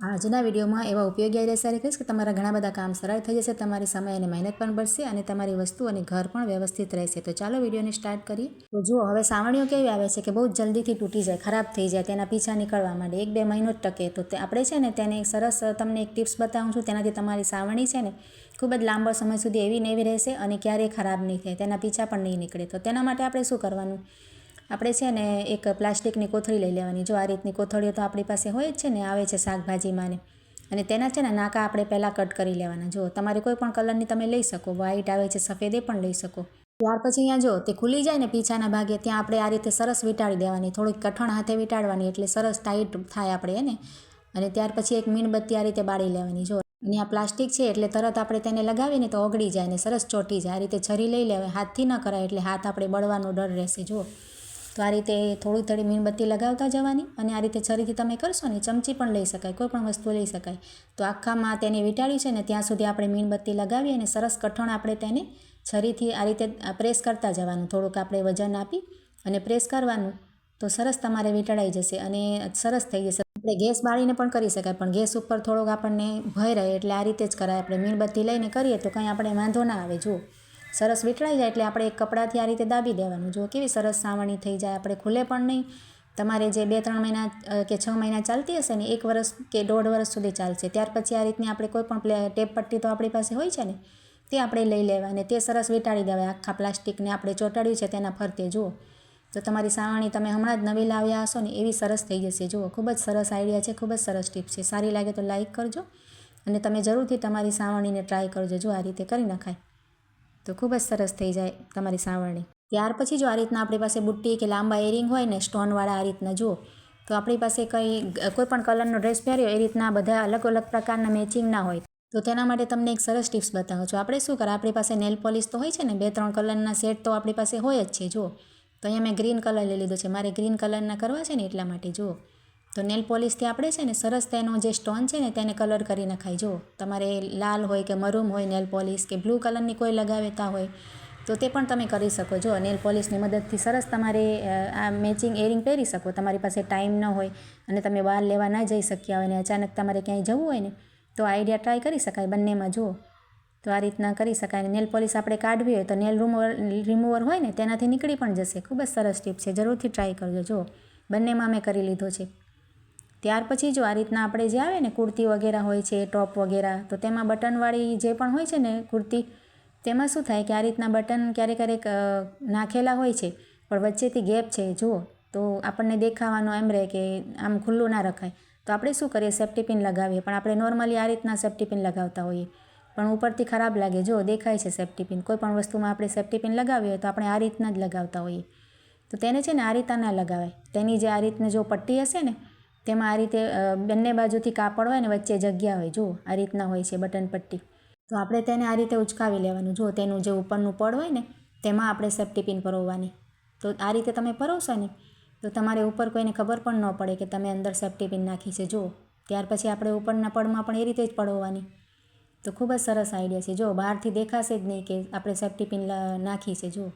આજના વિડીયોમાં એવા ઉપયોગી આઈડિયા શેર કરીશ કે તમારા ઘણા બધા કામ સરળ થઈ જશે, તમારી સમય અને મહેનત પણ બચશે અને તમારી વસ્તુ અને ઘર પણ વ્યવસ્થિત રહેશે. તો ચાલો વિડીયોને સ્ટાર્ટ કરીએ. તો જુઓ, હવે સાવણીઓ કેવી આવે છે કે બહુ જલ્દીથી તૂટી જાય, ખરાબ થઈ જાય, તેના પીછા નીકળવા માટે 1-2 મહિનો જ ટકે. તો આપણે છે ને તેને સરસ તમને એક ટિપ્સ બતાવું છું, તેનાથી તમારી સાવણી છે ને ખૂબ જ લાંબો સમય સુધી એવી ને એવી રહેશે અને ક્યારેય ખરાબ નહીં થાય, તેના પીછા પણ નહીં નીકળે. તો તેના માટે આપણે શું કરવાનું, આપણે છે ને એક પ્લાસ્ટિકની કોથળી લઈ લેવાની. જો આ રીતની કોથળીઓ તો આપણી પાસે હોય જ છે ને, આવે છે શાકભાજીમાં ને. અને તેના છે ને નાકા આપણે પહેલાં કટ કરી લેવાના. જો તમારે કોઈ પણ કલરની તમે લઈ શકો, વ્હાઈટ આવે છે, સફેદ એ પણ લઈ શકો. ત્યાર પછી અહીંયા જો તે ખુલી જાય ને પીછાના ભાગે, ત્યાં આપણે આ રીતે સરસ વીંટાળી દેવાની, થોડીક કઠણ હાથે વીંટાળવાની એટલે સરસ ટાઈટ થાય આપણે એને. અને ત્યાર પછી એક મીણબત્તી આ રીતે બાળી લેવાની. જો અને આ પ્લાસ્ટિક છે એટલે તરત આપણે તેને લગાવીને તો ઓગળી જાય ને સરસ ચોંટી જાય. આ રીતે છરી લઈ લેવાય, હાથથી ન કરાય એટલે હાથ આપણે બળવાનો ડર રહેશે. જુઓ, તો આ રીતે થોડી મીણબત્તી લગાવતા જવાની અને આ રીતે છરીથી તમે કરશો ને, ચમચી પણ લઈ શકાય, કોઈ પણ વસ્તુ લઈ શકાય. તો આખામાં તેને વીંટાળી છે ને ત્યાં સુધી આપણે મીણબત્તી લગાવી અને સરસ કઠણ આપણે તેને છરીથી આ રીતે પ્રેસ કરતા જવાનું. થોડુંક આપણે વજન આપી અને પ્રેસ કરવાનું તો સરસ તમારે વીંટળાઈ જશે અને સરસ થઈ જશે. આપણે ગેસ બાળીને પણ કરી શકાય, પણ ગેસ ઉપર થોડોક આપણને ભય રહે એટલે આ રીતે જ કરાય. આપણે મીણબત્તી લઈને કરીએ તો કંઈ આપણે વાંધો ના આવે. જુઓ, સરસ વીંટળાઈ જાય એટલે આપણે એક કપડાથી આ રીતે દાબી દેવાનું. જો કેવી સરસ સાવણી થઈ જાય, આપણે ખુલે પણ નહીં. તમારે જે 2-3 મહિના કે 6 મહિના ચાલતી હશે ને, 1 વર્ષ કે 1.5 વર્ષ સુધી ચાલશે. ત્યાર પછી આ રીતની આપણે કોઈ પણ ટેપ પટ્ટી તો આપણી પાસે હોય છે ને, તે આપણે લઈ લેવા અને તે સરસ વીંટાળી દેવાય. આખા પ્લાસ્ટિકને આપણે ચોંટાડ્યું છે તેના ફરતે. જુઓ, તો તમારી સાવણી તમે હમણાં જ નવી લાવ્યા હશો ને એવી સરસ થઈ જશે. જુઓ, ખૂબ જ સરસ આઈડિયા છે, ખૂબ જ સરસ ટીપ છે. સારી લાગે તો લાઇક કરજો અને તમે જરૂરથી તમારી સાવણીને ટ્રાય કરજો. જો આ રીતે કરી નખાય તો ખૂબ જ સરસ થઈ જાય તમારી સાવરણી. ત્યાર પછી જો આ રીતના આપણી પાસે બુટ્ટી કે લાંબા એરિંગ હોય ને સ્ટોનવાળા, આ રીતના જુઓ, તો આપણી પાસે કોઈ પણ કલરનો ડ્રેસ પહેર્યો એ રીતના બધા અલગ અલગ પ્રકારના મેચિંગ ના હોય. તો તેના માટે તમને એક સરસ ટિપ્સ બતાવું છું. આપણે શું કરે, આપણી પાસે નેલ પોલિશ તો હોય છે ને, 2-3 કલરના સેટ તો આપણી પાસે હોય જ છે. જુઓ, તો અહીંયા મેં ગ્રીન કલર લઈ લીધો છે, મારે ગ્રીન કલરના કરવા છે ને એટલા માટે. જુઓ, તો નેલ પોલિશથી આપણે છે ને સરસ તેનો જે સ્ટોન છે ને તેને કલર કરી નખાય. જુઓ, તમારે લાલ હોય કે મરૂમ હોય નેલ પોલિશ કે બ્લુ કલરની કોઈ લગાવેતા હોય તો તે પણ તમે કરી શકો. જો નેલ પોલિશની મદદથી સરસ તમારે આ મેચિંગ એરિંગ પહેરી શકો. તમારી પાસે ટાઈમ ન હોય અને તમે બહાર લેવા ના જઈ શક્યા હોય ને અચાનક તમારે ક્યાંય જવું હોય ને, તો આઈડિયા ટ્રાય કરી શકાય બંનેમાં. જુઓ, તો આ રીતના કરી શકાય. નેલ પોલિશ આપણે કાઢવી હોય તો નેલ રિમૂવર હોય ને તેનાથી નીકળી પણ જશે. ખૂબ જ સરસ ટીપ છે, જરૂરથી ટ્રાય કરજો. જુઓ, બંનેમાં મેં કરી લીધો છે. ત્યાર પછી જો આ રીતના આપણે જે આવે ને કુર્તી વગેરે હોય છે, ટોપ વગેરે, તો તેમાં બટનવાળી જે પણ હોય છે ને કુર્તી, તેમાં શું થાય કે આ રીતના બટન ક્યારેક નાખેલા હોય છે પણ વચ્ચેથી ગેપ છે. જુઓ, તો આપણને દેખાવાનું એમ રહે કે આમ ખુલ્લું ના રખાય. તો આપણે શું કરીએ, સેફ્ટી પિન લગાવીએ, પણ આપણે નોર્મલી આ રીતના સેફ્ટી પિન લગાવતા હોઈએ, પણ ઉપરથી ખરાબ લાગે. જો દેખાય છે સેફ્ટી પિન, કોઈ પણ વસ્તુમાં આપણે સેફ્ટી પિન લગાવીએ હોય તો આપણે આ રીતના જ લગાવતા હોઈએ. તો તેને છે ને આ રીતના ના લગાવાય. તેની જે આ રીતની જો પટ્ટી હશે ને તેમાં આ રીતે બંને બાજુથી કાપડ હોય ને વચ્ચે જગ્યા હોય. જુઓ, આ રીતના હોય છે બટન પટ્ટી. તો આપણે તેને આ રીતે ઉચકાવી લેવાનું. જો તેનું જે ઉપરનું પડ હોય ને તેમાં આપણે સેફ્ટી પિન પરોવવાની. તો આ રીતે તમે પરોવશો ને તો તમારે ઉપર કોઈને ખબર પણ ન પડે કે તમે અંદર સેફ્ટી પિન નાખી છે. જુઓ, ત્યાર પછી આપણે ઉપરના પડમાં પણ એ રીતે જ પરોવવાની. તો ખૂબ જ સરસ આઈડિયા છે. જો બહારથી દેખાશે જ નહીં કે આપણે સેફ્ટી પિન નાખી છે. જુઓ,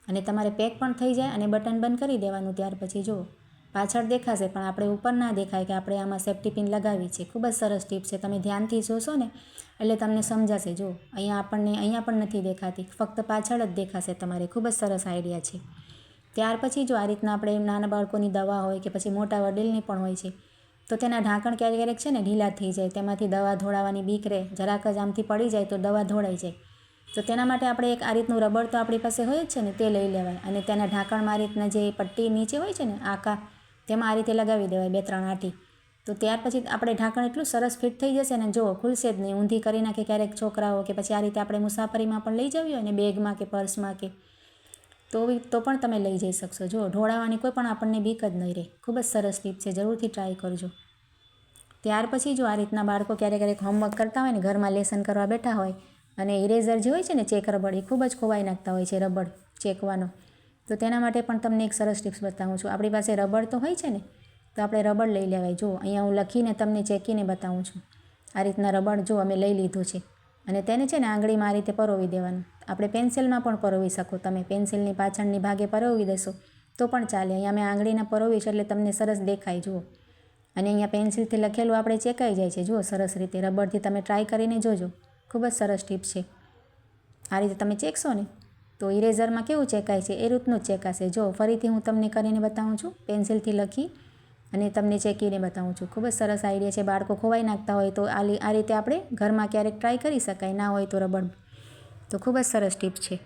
અને તમારે પેક પણ થઈ જાય અને બટન બંધ કરી દેવાનું. ત્યાર પછી જુઓ, પાછળ દેખાશે પણ આપણે ઉપર ના દેખાય કે આપણે આમાં સેફ્ટી પિન લગાવી છે. ખૂબ જ સરસ ટીપ છે. તમે ધ્યાનથી જોશો ને એટલે તમને સમજાશે. જો અહીંયા પણ નથી દેખાતી, ફક્ત પાછળ જ દેખાશે તમારે. ખૂબ જ સરસ આઈડિયા છે. ત્યાર પછી જો આ રીતના આપણે નાના બાળકોની દવા હોય કે પછી મોટા વડીલની પણ હોય છે, તો તેના ઢાંકણ ક્યારેક છે ને ઢીલા થઈ જાય, તેમાંથી દવા ઢોળાવાની બીક રહે, જરાક જ આમથી પડી જાય તો દવા ઢોળાઈ જાય. તો તેના માટે આપણે એક આ રીતનું રબર તો આપણી પાસે હોય જ છે ને, તે લઈ લેવાય અને તેના ઢાંકણમાં આ રીતના જે પટ્ટી નીચે હોય છે ને આકા, તેમાં આ રીતે લગાવી દેવાય 2-3 આંટી. તો ત્યાર પછી આપણે ઢાંકણ એટલું સરસ ફિટ થઈ જશે ને, જો ખુલશે જ નહીં. ઊંધી કરી નાખે ક્યારેક છોકરાઓ કે પછી આ રીતે આપણે મુસાફરીમાં પણ લઈ જવી હોય ને બેગમાં કે પર્સમાં કે તો પણ તમે લઈ જઈ શકશો. જો ઢોળાવાની કોઈ પણ આપણને બીક જ નહીં રહે. ખૂબ જ સરસ ટીપ છે, જરૂરથી ટ્રાય કરજો. ત્યાર પછી જો આ રીતના બાળકો ક્યારેક હોમવર્ક કરતા હોય ને, ઘરમાં લેસન કરવા બેઠા હોય અને ઇરેઝર જે હોય છે ને ચેક રબડ, એ ખૂબ જ ખોવાઈ નાખતા હોય છે રબડ ચેકવાનો. તો તેના માટે પણ તમને એક સરસ ટિપ્સ બતાવું છું. આપણી પાસે રબડ તો હોય છે ને, તો આપણે રબડ લઈ લેવાય. જો અહીંયા હું લખીને તમને ચેકીને બતાવું છું. આ રીતના રબડ જો અમે લઈ લીધું છે અને તેને છે ને આંગળીમાં આ રીતે પરોવી દેવાનું. આપણે પેન્સિલમાં પણ પરોવી શકો. તમે પેન્સિલની પાછળની ભાગે પરોવી દેશો તો પણ ચાલે. અહીંયા મેં આંગળીના પરોવી છે એટલે તમને સરસ દેખાય. જુઓ, અને અહીંયા પેન્સિલથી લખેલું આપણે ચેકાઈ જાય છે. જુઓ સરસ રીતે. રબરથી તમે ટ્રાય કરીને જોજો. ખૂબ જ સરસ ટીપ છે. આ રીતે તમે ચેકશો ને તો ઇરેઝરમાં કેવું ચેકાય છે એ રીતનું જ ચેકાશે. જો ફરીથી હું તમને કરીને બતાવું છું. પેન્સિલથી લખી અને તમને ચેકીને બતાવું છું. ખૂબ જ સરસ આઈડિયા છે. બાળકો ખોવાઈ નાખતા હોય તો આ રીતે આપણે ઘરમાં ક્યારેક ટ્રાય કરી શકાય. ના હોય તો રબર તો ખૂબ જ સરસ ટીપ છે.